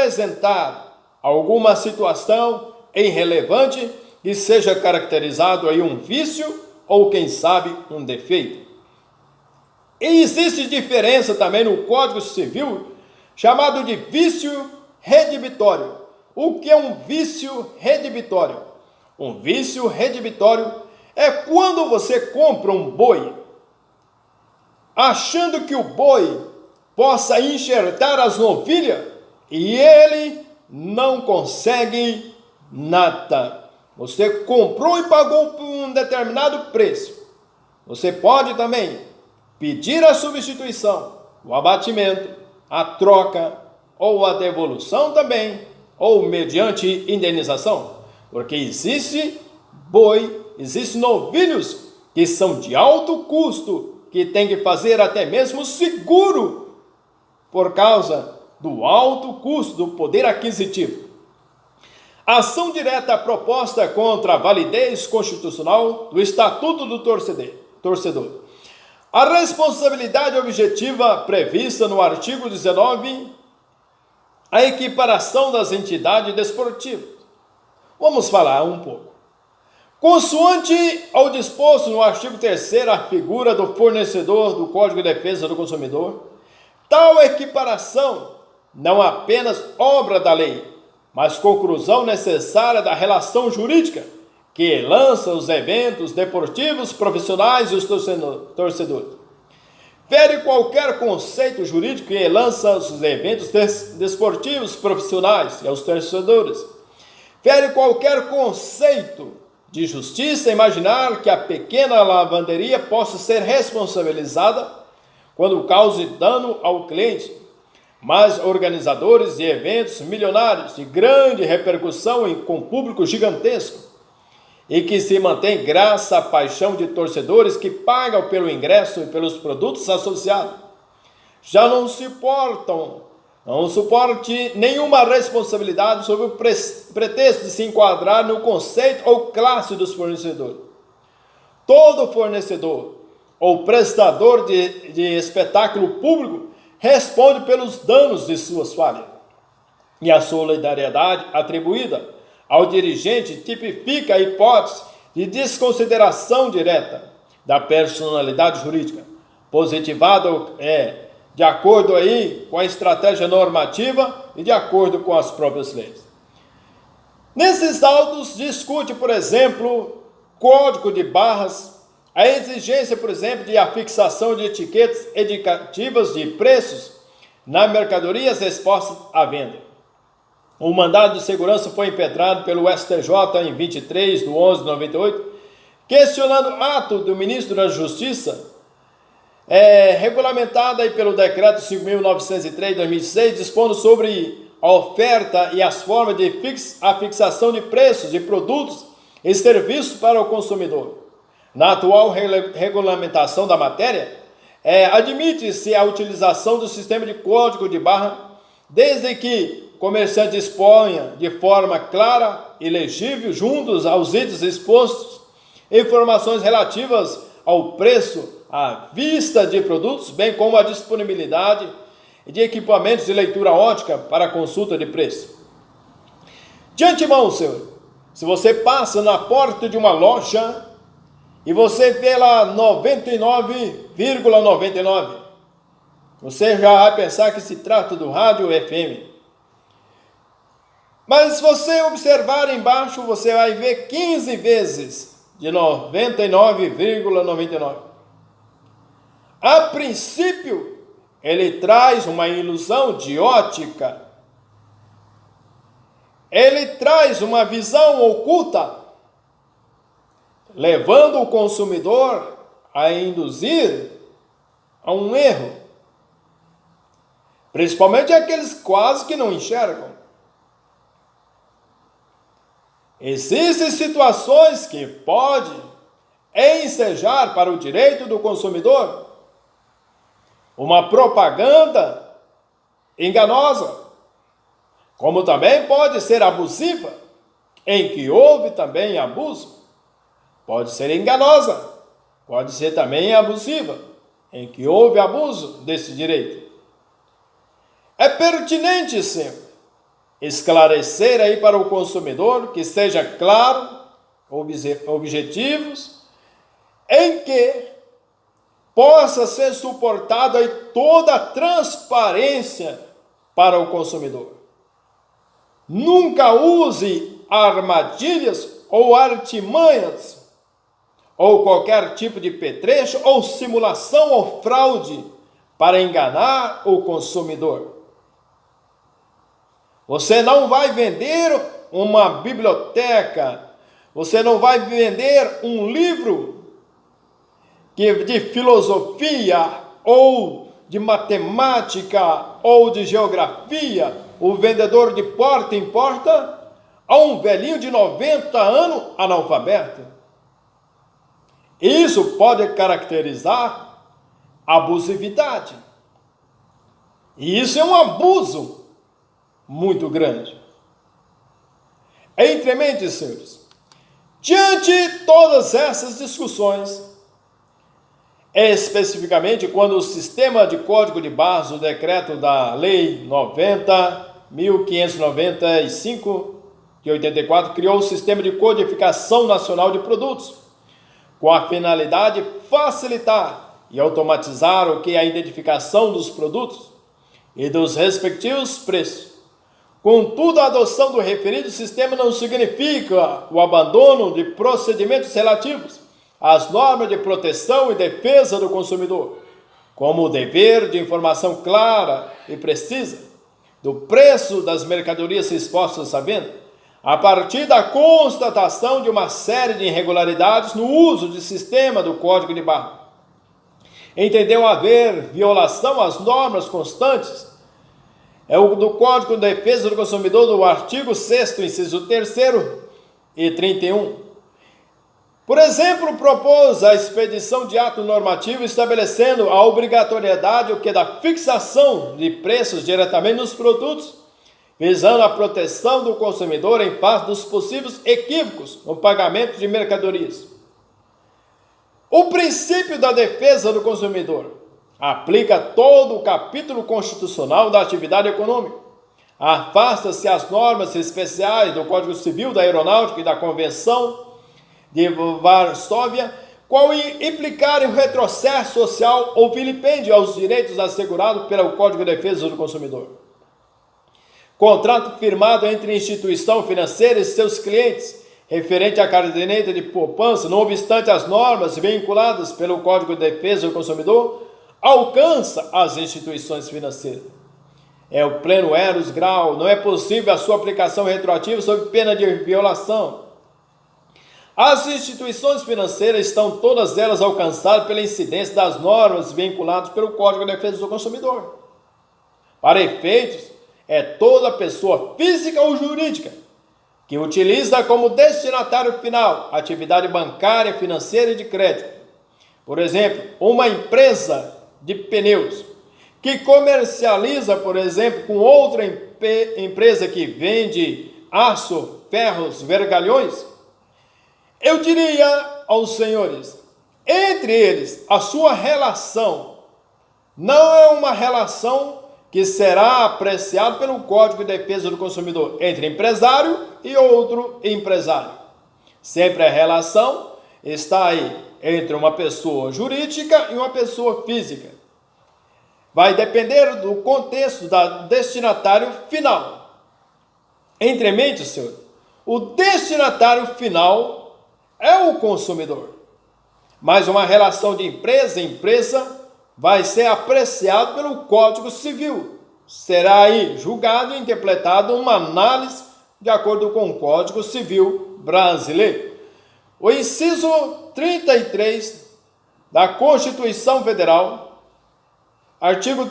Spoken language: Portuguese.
apresentar alguma situação irrelevante que seja caracterizado aí um vício ou, quem sabe, um defeito. E existe diferença também no Código Civil, chamado de vício redibitório. O que é um vício redibitório? Um vício redibitório é quando você compra um boi, achando que o boi possa enxertar as novilhas, e ele não consegue nada. Você comprou e pagou por um determinado preço. Você pode também pedir a substituição, o abatimento, a troca ou a devolução também, ou mediante indenização, porque existe boi, existem novilhos que são de alto custo, que tem que fazer até mesmo seguro por causa do alto custo do poder aquisitivo. Ação direta proposta contra a validez constitucional do Estatuto do Torcedor. A responsabilidade objetiva prevista no artigo 19, a equiparação das entidades desportivas. Vamos falar um pouco. Consoante ao disposto no artigo 3º, a figura do fornecedor do Código de Defesa do Consumidor, tal equiparação não apenas obra da lei, mas conclusão necessária da relação jurídica que lança os eventos deportivos, profissionais e os torcedores. Fere qualquer conceito jurídico que lança os eventos desportivos, profissionais e os torcedores. Fere qualquer conceito de justiça imaginar que a pequena lavanderia possa ser responsabilizada quando cause dano ao cliente, mas organizadores de eventos milionários de grande repercussão e com público gigantesco, e que se mantém graças à paixão de torcedores que pagam pelo ingresso e pelos produtos associados, já não suporte nenhuma responsabilidade sob o pretexto de se enquadrar no conceito ou classe dos fornecedores. Todo fornecedor ou prestador de espetáculo público responde pelos danos de suas falhas. E a solidariedade atribuída ao dirigente tipifica a hipótese de desconsideração direta da personalidade jurídica, positivado de acordo aí com a estratégia normativa e de acordo com as próprias leis. Nesses autos discute, por exemplo, código de barras, a exigência, por exemplo, de afixação de etiquetas indicativas de preços na mercadorias expostas à venda. O mandado de segurança foi impetrado pelo STJ em 23/11/98, questionando o ato do ministro da Justiça, regulamentado aí pelo decreto 5.903/2006, dispondo sobre a oferta e as formas de fixação de preços de produtos e serviços para o consumidor. Na atual regulamentação da matéria, admite-se a utilização do sistema de código de barra, desde que o comerciante exponha de forma clara e legível, juntos aos itens expostos, informações relativas ao preço à vista de produtos, bem como a disponibilidade de equipamentos de leitura óptica para consulta de preço. De antemão, senhor, se você passa na porta de uma loja e você vê lá 99,99, você já vai pensar que se trata do rádio FM. Mas se você observar embaixo, você vai ver 15 vezes de 99,99. A princípio, ele traz uma ilusão de ótica. Ele traz uma visão oculta, levando o consumidor a induzir a um erro, principalmente aqueles quase que não enxergam. Existem situações que podem ensejar para o direito do consumidor uma propaganda enganosa, como também pode ser abusiva, em que houve também abuso. Pode ser enganosa, pode ser também abusiva, em que houve abuso desse direito. É pertinente sempre esclarecer aí para o consumidor, que seja claro, objetivos, em que possa ser suportada aí toda a transparência para o consumidor. Nunca use armadilhas ou artimanhas, ou qualquer tipo de petrecho, ou simulação ou fraude para enganar o consumidor. Você não vai vender uma biblioteca, você não vai vender um livro de filosofia, ou de matemática, ou de geografia, o vendedor de porta em porta, a um velhinho de 90 anos analfabeto. Isso pode caracterizar abusividade. E isso é um abuso muito grande. Entre mentes, senhores, diante de todas essas discussões, especificamente quando o sistema de código de barras do decreto da Lei 90.595 de 84 criou o sistema de codificação nacional de produtos, com a finalidade de facilitar e automatizar o que é a identificação dos produtos e dos respectivos preços. Contudo, a adoção do referido sistema não significa o abandono de procedimentos relativos às normas de proteção e defesa do consumidor, como o dever de informação clara e precisa do preço das mercadorias expostas à venda, a partir da constatação de uma série de irregularidades no uso do sistema do Código de Barra. Entendeu haver violação às normas constantes do Código de Defesa do Consumidor do artigo 6º, inciso 3º e 31. Por exemplo, propôs a expedição de ato normativo estabelecendo a obrigatoriedade da fixação de preços diretamente nos produtos, visando a proteção do consumidor em face dos possíveis equívocos no pagamento de mercadorias. O princípio da defesa do consumidor aplica todo o capítulo constitucional da atividade econômica. Afasta-se as normas especiais do Código Civil da Aeronáutica e da Convenção de Varsóvia, qual implicarem um retrocesso social ou vilipêndio aos direitos assegurados pelo Código de Defesa do Consumidor. Contrato firmado entre instituição financeira e seus clientes, referente à caderneta de poupança, não obstante as normas vinculadas pelo Código de Defesa do Consumidor, alcança as instituições financeiras. É o pleno eros grau, não é possível a sua aplicação retroativa sob pena de violação. As instituições financeiras estão todas elas alcançadas pela incidência das normas vinculadas pelo Código de Defesa do Consumidor. Para efeitos, é toda pessoa física ou jurídica que utiliza como destinatário final atividade bancária, financeira e de crédito. Por exemplo, uma empresa de pneus que comercializa, por exemplo, com outra empresa que vende aço, ferros, vergalhões. Eu diria aos senhores, entre eles, a sua relação não é uma relação que será apreciada pelo Código de Defesa do Consumidor entre empresário e outro empresário. Sempre a relação está aí entre uma pessoa jurídica e uma pessoa física. Vai depender do contexto do destinatário final. Entre mentes, senhor, o destinatário final é o consumidor, mas uma relação de empresa a empresa vai ser apreciado pelo Código Civil. Será aí julgado e interpretado uma análise de acordo com o Código Civil brasileiro. O inciso 33 da Constituição Federal, artigo